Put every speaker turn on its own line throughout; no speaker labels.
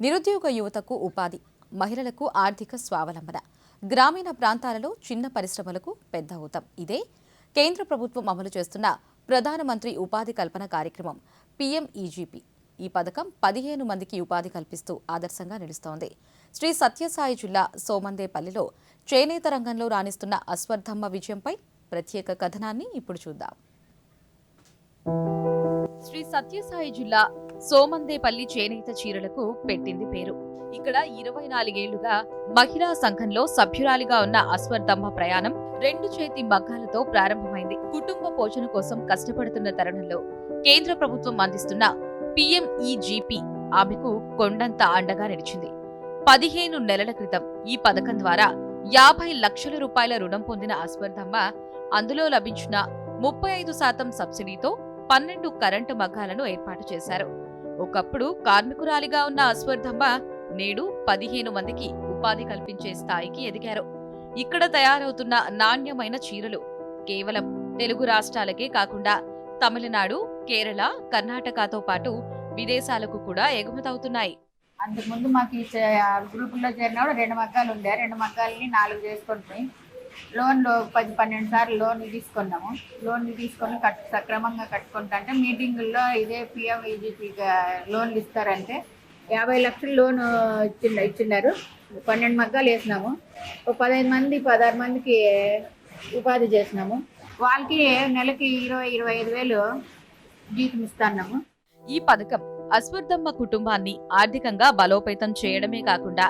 నిరుద్యోగ యువతకు ఉపాధి, మహిళలకు ఆర్థిక స్వావలంబన, గ్రామీణ ప్రాంతాలలో చిన్న పరిశ్రమలకు పెద్ద ఊతం. ఇదే కేంద్ర ప్రభుత్వం అమలు చేస్తున్న ప్రధానమంత్రి ఉపాధి కల్పన కార్యక్రమం పీఎంఈజీపీ. ఈ పథకం 15 మందికి ఉపాధి కల్పిస్తూ ఆదర్శంగా నిలుస్తోంది. శ్రీ సత్యసాయి జిల్లా సోమందేపల్లిలో చేనేత రంగంలో రాణిస్తున్న అశ్వర్థమ్మ విజయంపై ప్రత్యేక కథనాన్ని ఇప్పుడు చూద్దాం. శ్రీ సత్యసాయి జిల్లా సోమందేపల్లి చేనేత చీరలకు పెట్టింది పేరు. ఇక్కడ 24 ఏళ్లుగా మహిళా సంఘంలో సభ్యురాలిగా ఉన్న అశ్వర్థమ్మ ప్రయాణం 2 చేతి మగ్గాలతో ప్రారంభమైంది. కుటుంబ పోషణ కోసం కష్టపడుతున్న తరుణంలో కేంద్ర ప్రభుత్వం అందిస్తున్న పీఎంఈజీపీ ఆమెకు కొండంత అండగా నిలిచింది. 15 నెలల క్రితం ఈ పథకం ద్వారా 50 లక్షల రూపాయల రుణం పొందిన అశ్వర్థమ్మ అందులో లభించిన 35% సబ్సిడీతో 12 కరెంటు మగ్గాలను ఏర్పాటు చేశారు. ఒకప్పుడు కార్మికురాలిగా ఉన్న అశ్వర్థమ్మ నేడు 15 మందికి ఉపాధి కల్పించే స్థాయికి ఎదిగారు. ఇక్కడ తయారవుతున్న నాణ్యమైన చీరలు కేవలం తెలుగు రాష్ట్రాలకే కాకుండా తమిళనాడు, కేరళ, కర్ణాటకతో పాటు విదేశాలకు కూడా ఎగుమతవుతున్నాయి.
అంతకుముందు మాకు ఈ గ్రూపుల్లో చేరినప్పుడు 2 మగ్గాలు ఉండే, 2 మగ్గాలని 4 చేసుకుంటున్నాయి. లోన్లో 10-12 సార్లు లోన్లు తీసుకున్నాము. లోన్లు తీసుకొని సక్రమంగా కట్టుకుంటే మీటింగుల్లో ఇదే పీఎంఈజీపీ లోన్లు ఇస్తారంటే 50 లక్షలు లోన్ ఇచ్చినారు. 12 మగ్గాలు వేసినాము. 15 మంది 16 మందికి ఉపాధి చేసినాము. వాళ్ళకి నెలకి 20-25 వేలు జీతం ఇస్తున్నాము.
ఈ పథకం అశ్వర్థమ్మ కుటుంబాన్ని ఆర్థికంగా బలోపేతం చేయడమే కాకుండా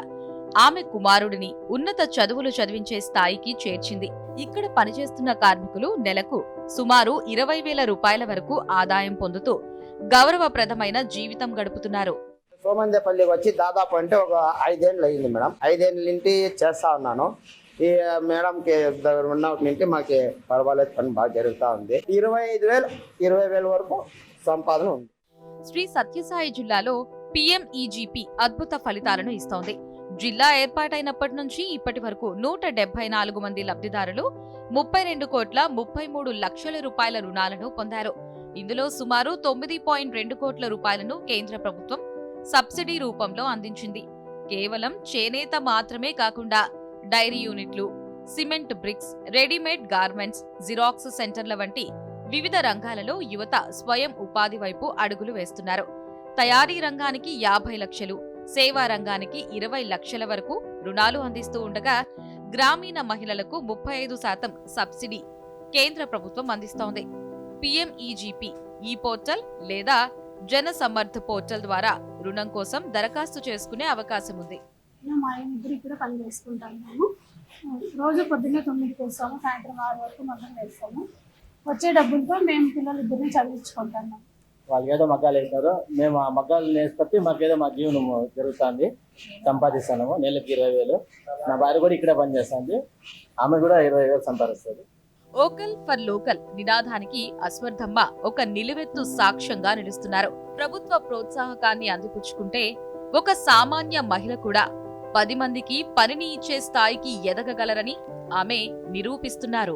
ఆమె కుమారుడిని ఉన్నత చదువులు చదివించే స్థాయికి చేర్చింది. ఇక్కడ పనిచేస్తున్న కార్మికులు నెలకు సుమారు 20,000 రూపాయల వరకు ఆదాయం పొందుతూ గౌరవప్రదమైన జీవితం గడుపుతున్నారు.
సోమందేపల్లికి వచ్చి దాదాపు అంటే ఒక 5 ఏళ్ళు అయింది మేడం. 5 ఏళ్ళ నుండి చేస్తా ఉన్నాను. ఈ మేడంకి దగ్గర ఉన్నప్పటి నుండి మాకు పర్వాలేదు, పని బాగా జరుగుతూ ఉంది. 25,000-20,000 వరకు సంపాదన ఉంది.
శ్రీ సత్యసాయి జిల్లాలో పీఎంఈజీపీ అద్భుత ఫలితాలను ఇస్తోంది. జిల్లా ఏర్పాటైనప్పటి నుంచి ఇప్పటి వరకు 174 మంది లబ్ధిదారులు 32,33 లక్షల రూపాయల రుణాలను పొందారు. ఇందులో సుమారు 9.2 కోట్ల రూపాయలను కేంద్ర ప్రభుత్వం సబ్సిడీ రూపంలో అందించింది. కేవలం చేనేత మాత్రమే కాకుండా డైరీ యూనిట్లు, cement bricks, readymade garments, xerox సెంటర్ల వంటి వివిధ రంగాలలో యువత స్వయం ఉపాధి వైపు అడుగులు వేస్తున్నారు. తయారీ రంగానికి 50 లక్షలు, సేవా రంగానికి 20 లక్షల వరకు రుణాలు అందిస్తూ ఉండగా గ్రామీణ మహిళలకు 35% సబ్సిడీ కేంద్ర ప్రభుత్వం అందిస్తోంది. పీఎంఈజీపీ ఈ పోర్టల్ లేదా జన సమర్థ్ పోర్టల్ ద్వారా రుణం కోసం దరఖాస్తు చేసుకునే అవకాశం ఉంది.
మా ఇద్దరు ఇక్కడ పని చేసుకుంటాము. రోజు పొద్దున్నే 9కి వస్తాము, సాయంత్రం 6 వరకు మొదలు వేస్తాము. వచ్చే డబ్బులతో మేము పిల్లలు ఇద్దరిని చదివించుకుంటాము.
వాళ్ళకి ఏదో మగ్గాలు వేస్తారు, మేము ఆ మగ్గాలు వేసి మాకేదో మా జీవనం జరుగుతుంది, సంపాదిస్తాము. నెలకి 20,000. నా భార్య కూడా ఇక్కడే పనిచేస్తుంది, ఆమె కూడా 20,000 సంపాదిస్తుంది.
ఓకల్ ఫర్ లోకల్ నినాదానికి అశ్వర్థమ్మ ఒక నిలువెత్తు సాక్ష్యంగా నిలుస్తున్నారు. ప్రభుత్వ ప్రోత్సాహకాన్ని అందిపుచ్చుకుంటే ఒక సామాన్య మహిళ కూడా 10 మందికి పనిని ఇచ్చే స్థాయికి ఎదగగలరని ఆమె నిరూపిస్తున్నారు.